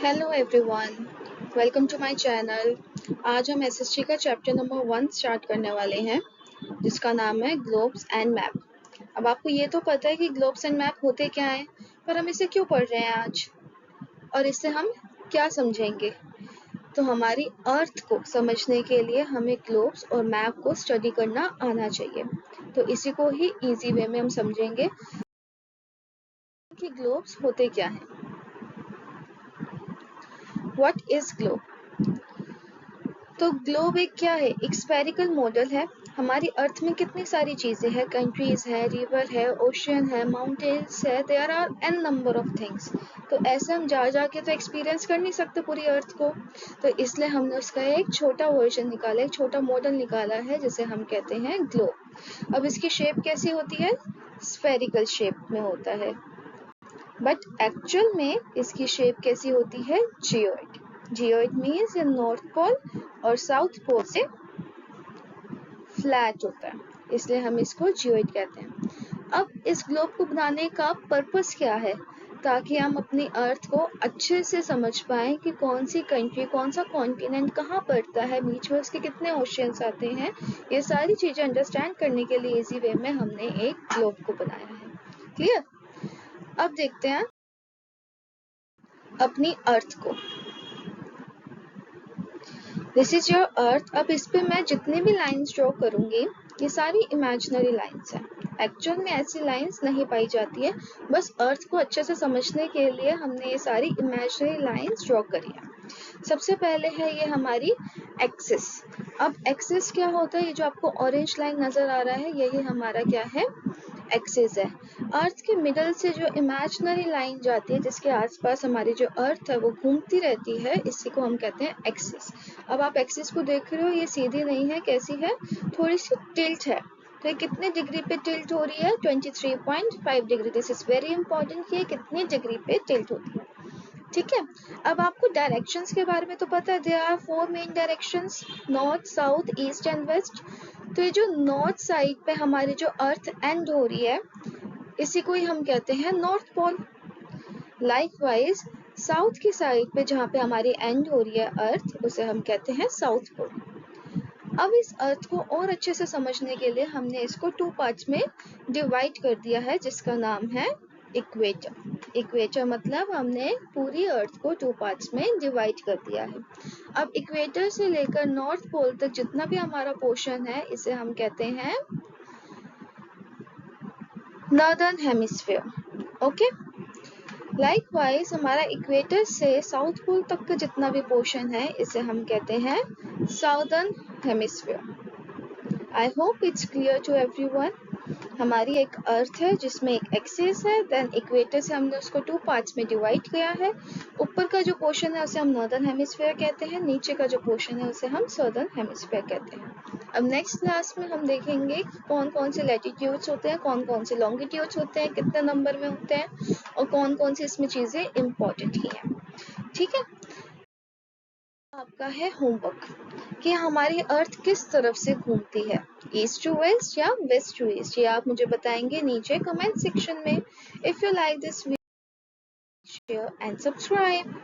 Hello everyone, welcome to my channel. आज हम SST का चैप्टर नंबर 1 स्टार्ट करने वाले हैं, जिसका नाम है ग्लोब्स एंड मैप। अब आपको ये तो पता है कि ग्लोब्स एंड मैप होते क्या हैं, पर हम इसे क्यों पढ़ रहे हैं आज और इससे हम क्या समझेंगे। तो हमारी अर्थ को समझने के लिए हमें ग्लोब्स और मैप को स्टडी करना आना चाहिए। तो इसी को ही इजी वे में हम समझेंगे कि ग्लोब्स होते क्या हैं। What is globe? तो ग्लोब एक क्या है? एक स्फेरिकल मॉडल है। हमारी अर्थ में कितनी सारी चीजें हैं, कंट्रीज है, रिवर है, ओशियन है, माउंटेन्स है, there are an number of things. तो ऐसे हम जा जाके तो एक्सपीरियंस कर नहीं सकते पूरी अर्थ को, तो इसलिए हमने उसका एक छोटा वर्जन निकाला, एक छोटा मॉडल निकाला है जिसे हम कहते हैं ग्लोब। अब इसकी शेप कैसी होती है? स्फेरिकल शेप में होता है, बट एक्चुअल में इसकी शेप कैसी होती है? जियोइड। जियोइड मीन्स ये नॉर्थ पोल और साउथ पोल से फ्लैट होता है, इसलिए हम इसको जियोइड कहते हैं। अब इस ग्लोब को बनाने का पर्पस क्या है? ताकि हम अपनी अर्थ को अच्छे से समझ पाएं कि कौन सी कंट्री, कौन सा कॉन्टिनेंट कहाँ पड़ता है, बीच में उसके कितने ओशियंस आते हैं। ये सारी चीजें अंडरस्टैंड करने के लिए इजी वे में हमने एक ग्लोब को बनाया है। क्लियर? अब देखते हैं अपनी अर्थ को। This is your earth. अब इस पे मैं जितने भी लाइंस ड्रॉ करूंगी, ये सारी इमेजिनरी लाइंस हैं। एक्चुअल में ऐसी लाइंस नहीं पाई जाती है, बस अर्थ को अच्छे से समझने के लिए हमने ये सारी इमेजिनरी लाइंस ड्रॉ करी है। सबसे पहले है ये हमारी एक्सिस। अब एक्सिस क्या होता है? ये जो आपको ऑरेंज लाइन नजर आ रहा है, यही हमारा क्या है? एक्सिस है। अर्थ के मिडल से जो इमेजिनरी लाइन जाती है, जिसके आसपास हमारी जो अर्थ है वो घूमती रहती है, इसी को हम कहते हैं एक्सिस। अब आप एक्सिस को देख रहे हो, ये सीधी नहीं है, कैसी है? थोड़ी सी टिल्ट है। तो ये कितने डिग्री पे टिल्ट हो रही है? 23.5 degree. This is very important कि ये कितनी डिग्री पे टिल्ट होती है। ठीक है। अब आपको डायरेक्शंस के बारे में तो पता है, there are 4 main directions, north, south, east and west. तो ये जो नॉर्थ साइड पे हमारी जो अर्थ एंड हो रही है, इसी को ही हम कहते हैं नॉर्थ पोल। लाइकवाइज साउथ की साइड पे जहाँ पे हमारी एंड हो रही है अर्थ, उसे हम कहते हैं साउथ पोल। अब इस अर्थ को और अच्छे से समझने के लिए हमने इसको 2 पार्ट्स में डिवाइड कर दिया है, जिसका नाम है इक्वेटर। इक्वेटर मतलब हमने पूरी अर्थ को 2 पार्ट्स में डिवाइड कर दिया है। अब इक्वेटर से लेकर नॉर्थ पोल तक जितना भी हमारा पोर्शन है, इसे हम कहते हैं नॉर्दर्न हेमिस्फीयर। ओके। लाइकवाइज हमारा इक्वेटर से साउथ पोल तक का जितना भी पोर्शन है, इसे हम कहते हैं southern hemisphere. I hope it's clear to everyone. हमारी एक अर्थ है जिसमें एक एक्सिस है, देन इक्वेटर से हमने उसको 2 पार्ट्स में डिवाइड किया है। ऊपर का जो पोर्शन है उसे हम नॉर्दर्न हेमिस्फीयर कहते हैं, नीचे का जो पोर्शन है उसे हम साउदर्न हेमिस्फीयर कहते हैं। अब नेक्स्ट क्लास में हम देखेंगे कौन कौन से लैटिट्यूड्स होते हैं, कौन कौन से लॉन्गिट्यूड्स होते हैं, कितने नंबर में होते हैं, और कौन कौन सी इसमें चीजें इम्पोर्टेंट ही हैं। ठीक है। आपका है होमवर्क कि हमारी अर्थ किस तरफ से घूमती है, ईस्ट टू वेस्ट या वेस्ट टू ईस्ट, ये आप मुझे बताएंगे नीचे कमेंट सेक्शन में। If you like this video, share and subscribe.